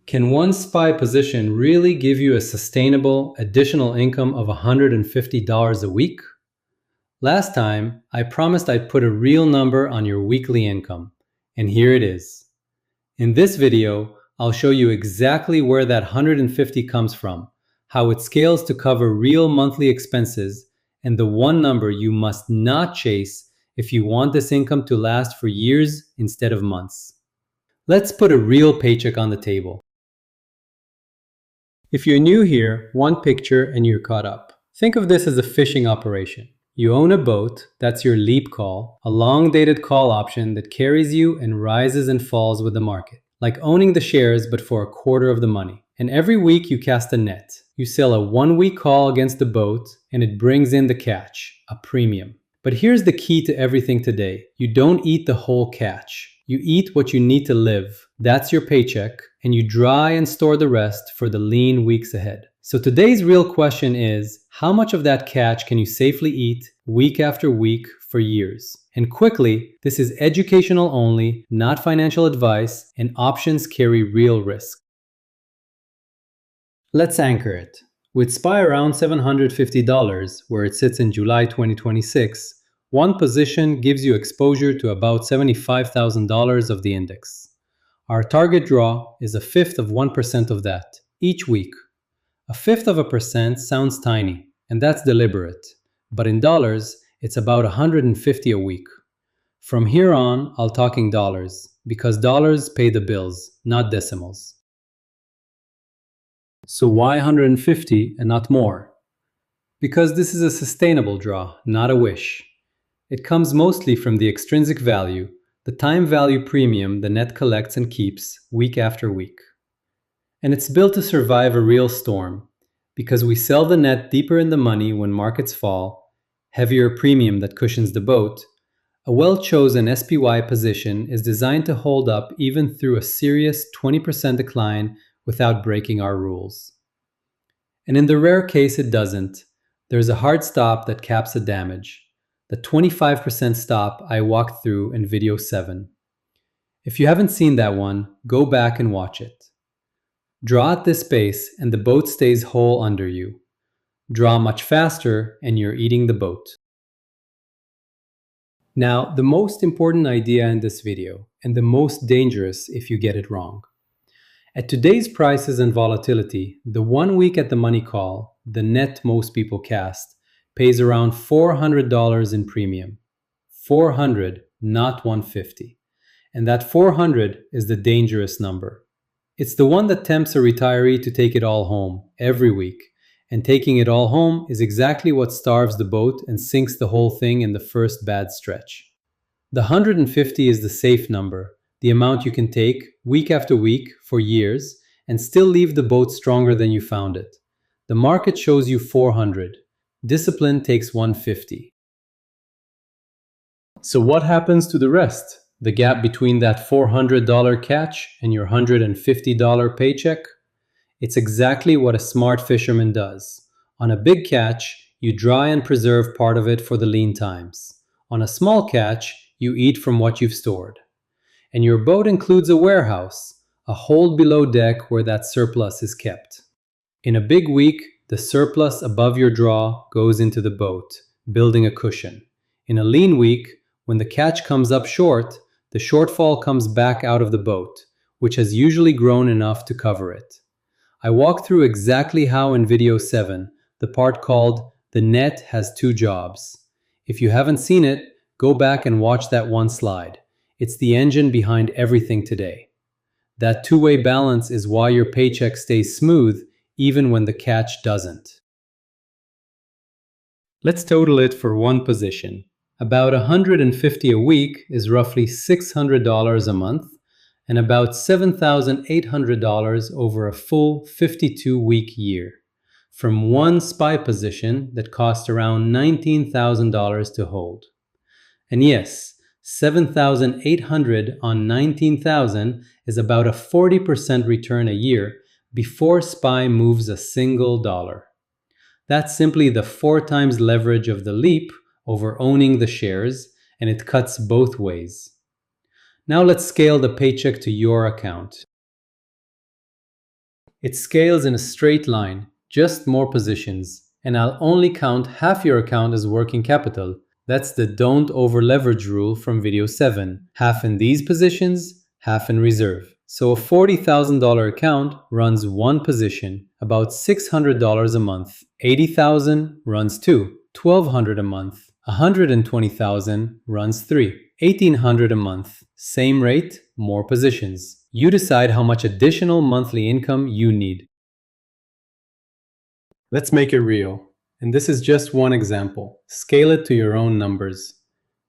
Can one SPY position really give you a sustainable additional income of $150 a week? Last time, I promised I'd put a real number on your weekly income, and here it is. In this video, I'll show you exactly where that 150 comes from, how it scales to cover real monthly expenses, and the one number you must not chase if you want this income to last for years instead of months. Let's put a real paycheck on the table. If you're new here, one picture and you're caught up. Think of this as a fishing operation. You own a boat, that's your leap call, a long-dated call option that carries you and rises and falls with the market. Like owning the shares but for a quarter of the money. And every week you cast a net. You sell a 1-week call against the boat and it brings in the catch, a premium. But here's the key to everything today. You don't eat the whole catch. You eat what you need to live. That's your paycheck, and you dry and store the rest for the lean weeks ahead. So today's real question is, how much of that catch can you safely eat week after week for years? And quickly, this is educational only, not financial advice, and options carry real risk. Let's anchor it. With SPY around $750, where it sits in July 2026, one position gives you exposure to about $75,000 of the index. Our target draw is 1/5 of 1% of that, each week. 1/5 of a percent sounds tiny, and that's deliberate. But in dollars, it's about $150 a week. From here on, I'll talking dollars, because dollars pay the bills, not decimals. So why 150 and not more? Because this is a sustainable draw, not a wish. It comes mostly from the extrinsic value, the time value premium the net collects and keeps week after week. And it's built to survive a real storm, because we sell the net deeper in the money when markets fall, heavier premium that cushions the boat. A well-chosen SPY position is designed to hold up even through a serious 20% decline without breaking our rules. And in the rare case it doesn't, there's a hard stop that caps the damage. The 25% stop I walked through in video 7. If you haven't seen that one, go back and watch it. Draw at this pace and the boat stays whole under you. Draw much faster and you're eating the boat. Now, the most important idea in this video, and the most dangerous if you get it wrong. At today's prices and volatility, the 1 week at the money call, the net most people cast, pays around $400 in premium. 400, not 150. And that 400 is the dangerous number. It's the one that tempts a retiree to take it all home, every week. And taking it all home is exactly what starves the boat and sinks the whole thing in the first bad stretch. The 150 is the safe number, the amount you can take week after week for years and still leave the boat stronger than you found it. The market shows you 400. Discipline takes 150. So what happens to the rest? The gap between that $400 catch and your $150 paycheck? It's exactly what a smart fisherman does. On a big catch, you dry and preserve part of it for the lean times. On a small catch, you eat from what you've stored. And your boat includes a warehouse, a hold below deck where that surplus is kept. In a big week, the surplus above your draw goes into the boat, building a cushion. In a lean week, when the catch comes up short, the shortfall comes back out of the boat, which has usually grown enough to cover it. I walked through exactly how in video 7, the part called "The Net Has Two Jobs." If you haven't seen it, go back and watch that one slide. It's the engine behind everything today. That two-way balance is why your paycheck stays smooth even when the catch doesn't. Let's total it for one position. About $150 a week is roughly $600 a month, and about $7,800 over a full 52-week year, from one SPY position that cost around $19,000 to hold. And yes, $7,800 on $19,000 is about a 40% return a year before SPY moves a single dollar. That's simply the 4 times leverage of the leap over owning the shares, and it cuts both ways. Now let's scale the paycheck to your account. It scales in a straight line, just more positions, and I'll only count half your account as working capital. That's the don't over leverage rule from video 7. Half in these positions, half in reserve. So a $40,000 account runs one position, about $600 a month. $80,000 runs two, $1,200 a month. $120,000 runs three, $1,800 a month. Same rate, more positions. You decide how much additional monthly income you need. Let's make it real. And this is just one example. Scale it to your own numbers.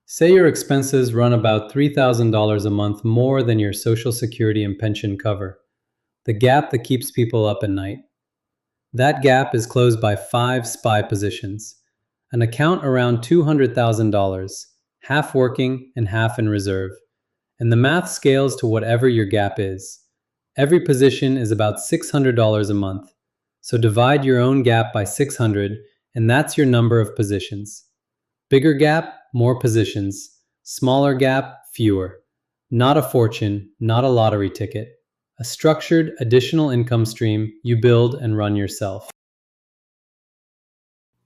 Say your expenses run about $3,000 a month more than your Social Security and pension cover. The gap that keeps people up at night. That gap is closed by 5 SPY positions. An account around $200,000, half working and half in reserve. And the math scales to whatever your gap is. Every position is about $600 a month. So divide your own gap by 600, and that's your number of positions. Bigger gap, more positions. Smaller gap, fewer. Not a fortune, not a lottery ticket. A structured, additional income stream you build and run yourself.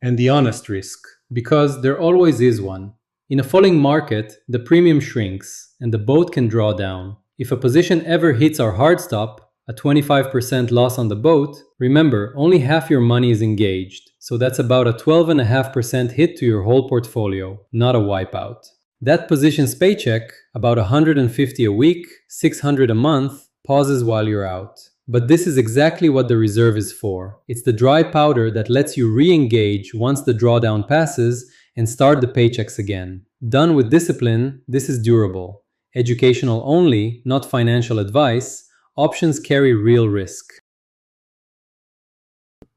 And the honest risk, because there always is one. In a falling market, the premium shrinks, and the boat can draw down. If a position ever hits our hard stop, a 25% loss on the boat, remember, only half your money is engaged, so that's about a 12.5% hit to your whole portfolio, not a wipeout. That position's paycheck, about $150 a week, $600 a month, pauses while you're out. But this is exactly what the reserve is for. It's the dry powder that lets you re-engage once the drawdown passes and start the paychecks again. Done with discipline, this is durable. Educational only, not financial advice. Options carry real risk.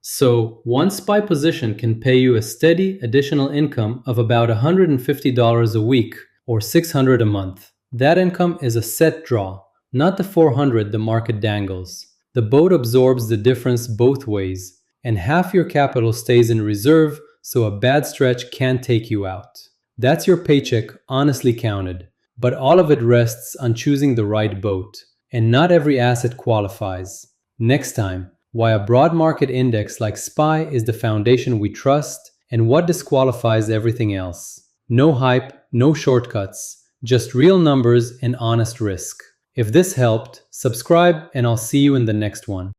So, one SPY position can pay you a steady additional income of about $150 a week or $600 a month. That income is a set draw, not the $400 the market dangles. The boat absorbs the difference both ways, and half your capital stays in reserve so a bad stretch can't take you out. That's your paycheck honestly counted, but all of it rests on choosing the right boat. And not every asset qualifies. Next time, why a broad market index like SPY is the foundation we trust and what disqualifies everything else. No hype, no shortcuts, just real numbers and honest risk. If this helped, subscribe and I'll see you in the next one.